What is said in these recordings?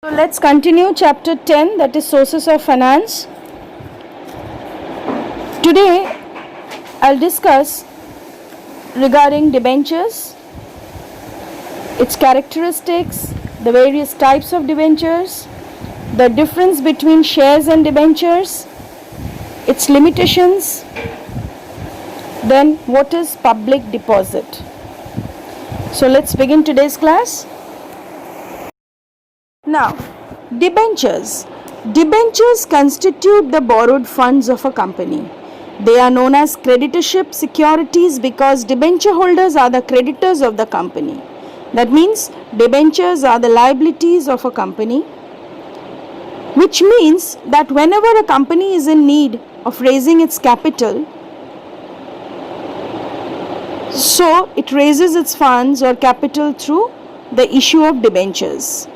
So let's continue chapter 10, that is sources of finance. Today I'll discuss regarding debentures, its characteristics, the various types of debentures, the difference between shares and debentures, its limitations, then what is public deposit. So let's begin today's class. Now, debentures. Debentures constitute the borrowed funds of a company. They are known as creditorship securities because debenture holders are the creditors of the company. That means debentures are the liabilities of a company, which means that whenever a company is in need of raising its capital, so it raises its funds or capital through the issue of debentures.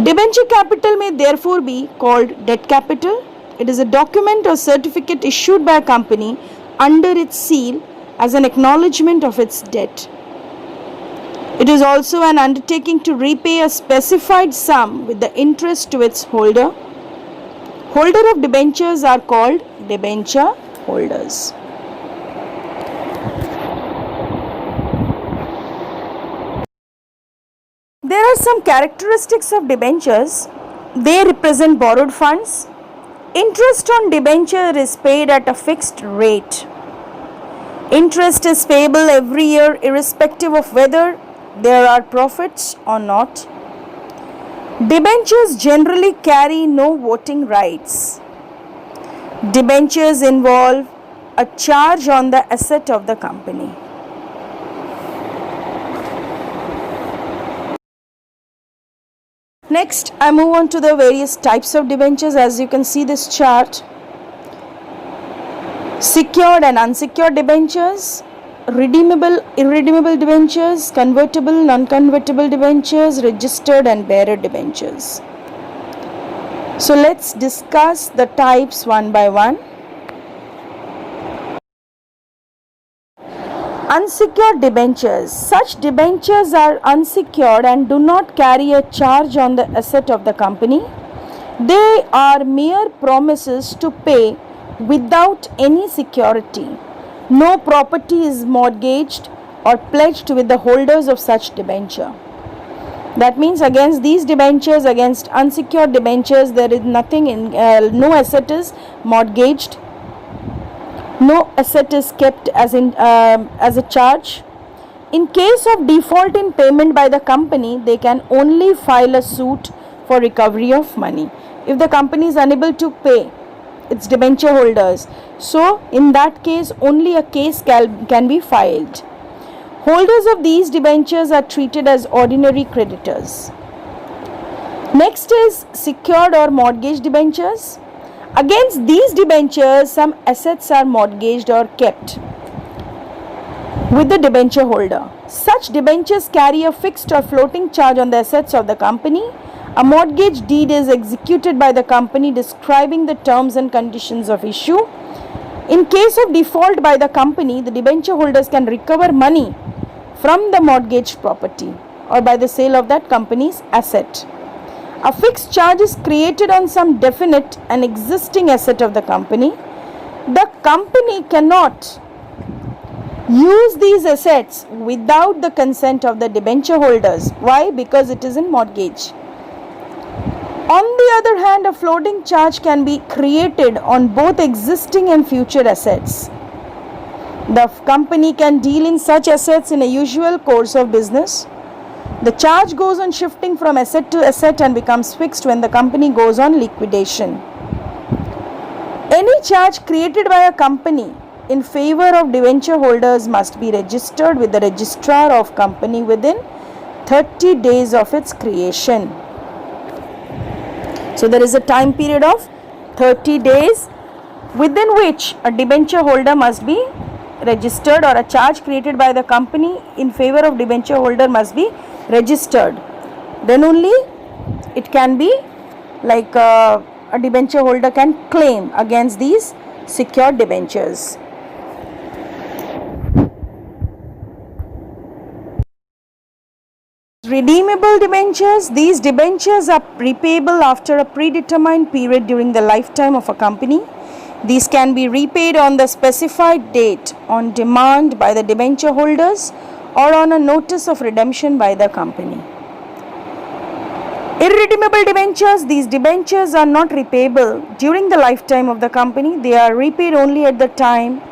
Debenture capital may therefore be called debt capital. It is a document or certificate issued by a company under its seal as an acknowledgement of its debt. It is also an undertaking to repay a specified sum with the interest to its holder. Holder of debentures are called debenture holders. There are some characteristics of debentures. They represent borrowed funds. Interest on debenture is paid at a fixed rate. Interest is payable every year irrespective of whether there are profits or not. Debentures generally carry no voting rights. Debentures involve a charge on the asset of the company. Next, I move on to the various types of debentures. As you can see this chart, secured and unsecured debentures, redeemable, irredeemable debentures, convertible, non-convertible debentures, registered and bearer debentures. So let's discuss the types one by one. Unsecured debentures. Such debentures are unsecured and do not carry a charge on the asset of the company. They are mere promises to pay without any security. No property is mortgaged or pledged with the holders of such debenture. That means against these debentures, against unsecured debentures, there is nothing in, no asset is mortgaged. No asset is kept as a charge. In case of default in payment by the company, they can only file a suit for recovery of money. If the company is unable to pay its debenture holders, so in that case only a case can be filed. Holders of these debentures are treated as ordinary creditors. Next is secured or mortgaged debentures. Against these debentures, some assets are mortgaged or kept with the debenture holder. Such debentures carry a fixed or floating charge on the assets of the company. A mortgage deed is executed by the company describing the terms and conditions of issue. In case of default by the company, the debenture holders can recover money from the mortgaged property or by the sale of that company's asset. A fixed charge is created on some definite and existing asset of the company. The company cannot use these assets without the consent of the debenture holders. Why? Because it is in mortgage. On the other hand, a floating charge can be created on both existing and future assets. The company can deal in such assets in a usual course of business. The charge goes on shifting from asset to asset and becomes fixed when the company goes on liquidation. Any charge created by a company in favor of debenture holders must be registered with the registrar of company within 30 days of its creation. So there is a time period of 30 days within which a debenture holder must be registered, or a charge created by the company in favor of debenture holder must be registered. Then only it can be like a debenture holder can claim against these secured debentures. Redeemable debentures. These debentures are repayable after a predetermined period during the lifetime of a company. These can be repaid on the specified date on demand by the debenture holders or on a notice of redemption by the company. Irredeemable debentures. These debentures are not repayable during the lifetime of the company. They are repaid only at the time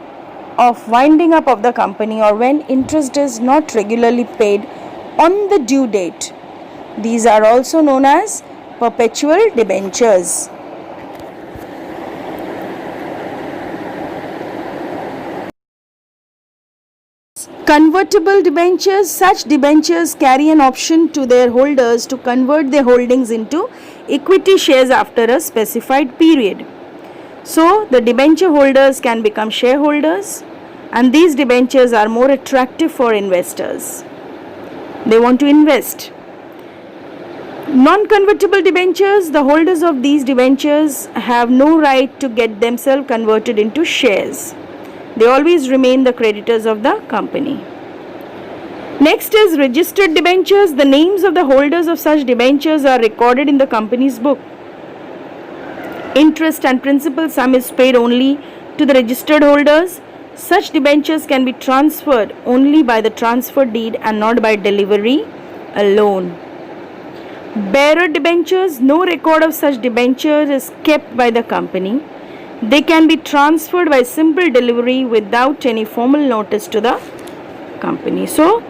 of winding up of the company or when interest is not regularly paid on the due date. These are also known as perpetual debentures. Convertible debentures. Such debentures carry an option to their holders to convert their holdings into equity shares after a specified period. So, the debenture holders can become shareholders, and these debentures are more attractive for investors. They want to invest. Non-convertible debentures. The holders of these debentures have no right to get themselves converted into shares. They always remain the creditors of the company. Next is registered debentures. The names of the holders of such debentures are recorded in the company's book. Interest and principal sum is paid only to the registered holders. Such debentures can be transferred only by the transfer deed and not by delivery alone. Bearer debentures. No record of such debentures is kept by the company. They can be transferred by simple delivery without any formal notice to the company. So,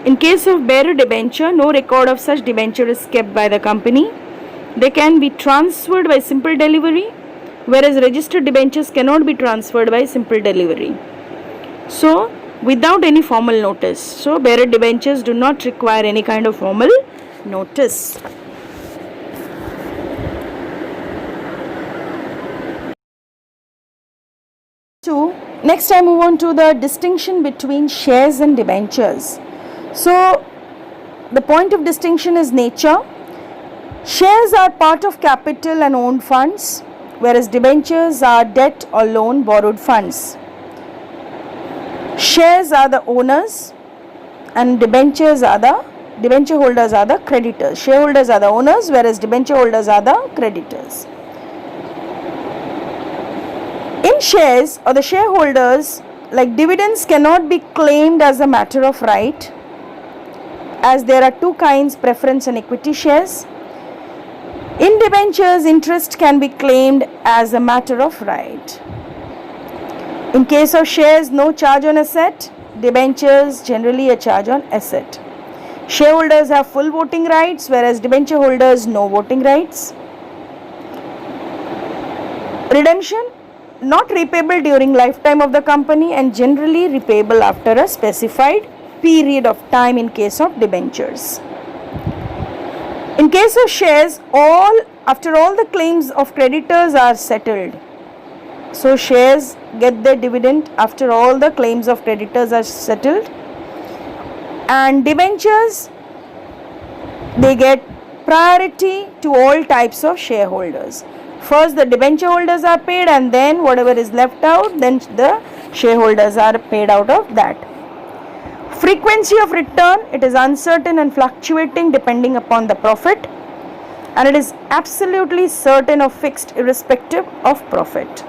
in case of bearer debenture, no record of such debenture is kept by the company. They can be transferred by simple delivery, whereas registered debentures cannot be transferred by simple delivery. So, without any formal notice. So, bearer debentures do not require any kind of formal notice. Next, I move on to the distinction between shares and debentures. So, the point of distinction is nature. Shares are part of capital and owned funds, whereas debentures are debt or loan borrowed funds. Shares are the owners and debenture holders are the creditors. Shareholders are the owners, whereas debenture holders are the creditors. In shares or the shareholders, like dividends cannot be claimed as a matter of right, as there are two kinds, preference and equity shares. In debentures, interest can be claimed as a matter of right. In case of shares, no charge on asset. Debentures, generally a charge on asset. Shareholders have full voting rights, whereas debenture holders no voting rights. Redemption, not repayable during lifetime of the company and generally repayable after a specified period of time in case of debentures. In case of shares, after all the claims of creditors are settled. So, shares get their dividend after all the claims of creditors are settled, and debentures, they get priority to all types of shareholders. First the debenture holders are paid, and then whatever is left out, then the shareholders are paid out of that. Frequency of return, it is uncertain and fluctuating depending upon the profit, and it is absolutely certain or fixed irrespective of profit.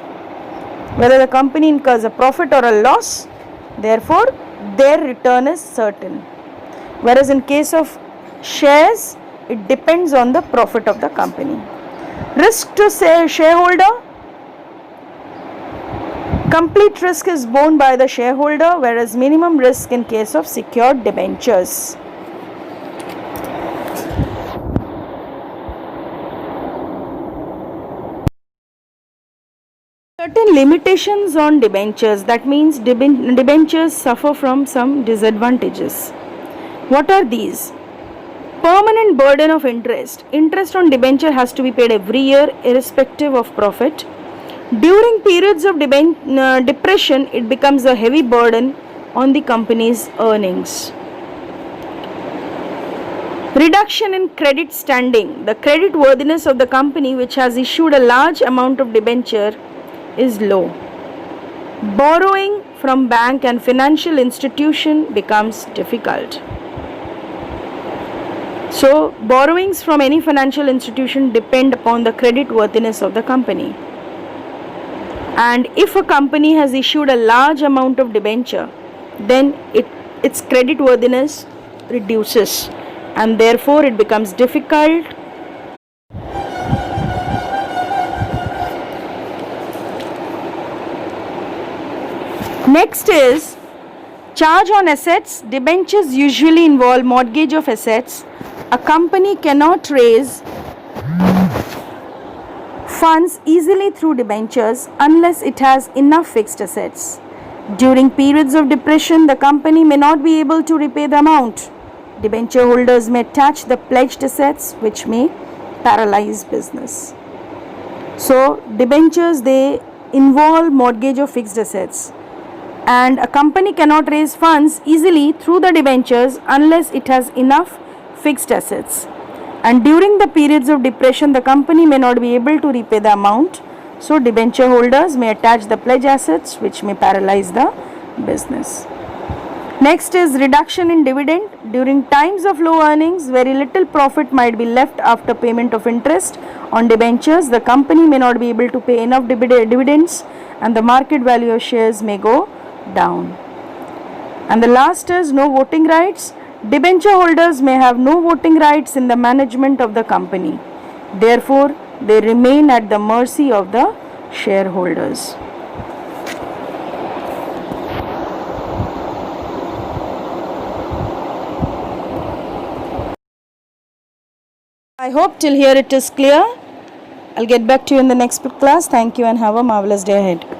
Whether the company incurs a profit or a loss, therefore their return is certain. Whereas in case of shares, it depends on the profit of the company. Risk to shareholder, complete risk is borne by the shareholder, whereas minimum risk in case of secured debentures. Certain limitations on debentures, that means debentures suffer from some disadvantages. What are these? Permanent burden of interest. Interest on debenture has to be paid every year irrespective of profit. During periods of depression, it becomes a heavy burden on the company's earnings. Reduction in credit standing. The credit worthiness of the company which has issued a large amount of debenture is low. Borrowing from bank and financial institution becomes difficult. So, borrowings from any financial institution depend upon the credit worthiness of the company. And if a company has issued a large amount of debenture, then its credit worthiness reduces, and therefore it becomes difficult. Next is charge on assets. Debentures usually involve mortgage of assets. A company cannot raise funds easily through debentures unless it has enough fixed assets. During periods of depression, the company may not be able to repay the amount. Debenture holders may attach the pledged assets, which may paralyze business. So, debentures, they involve mortgage of fixed assets, and a company cannot raise funds easily through the debentures unless it has enough fixed assets. And during the periods of depression, the company may not be able to repay the amount. So, debenture holders may attach the pledge assets, which may paralyze the business. Next is reduction in dividend. During times of low earnings, very little profit might be left after payment of interest on debentures. The company may not be able to pay enough dividends, and the market value of shares may go down. And the last is no voting rights. Debenture holders may have no voting rights in the management of the company. Therefore, they remain at the mercy of the shareholders. I hope till here it is clear. I'll get back to you in the next class. Thank you and have a marvelous day ahead.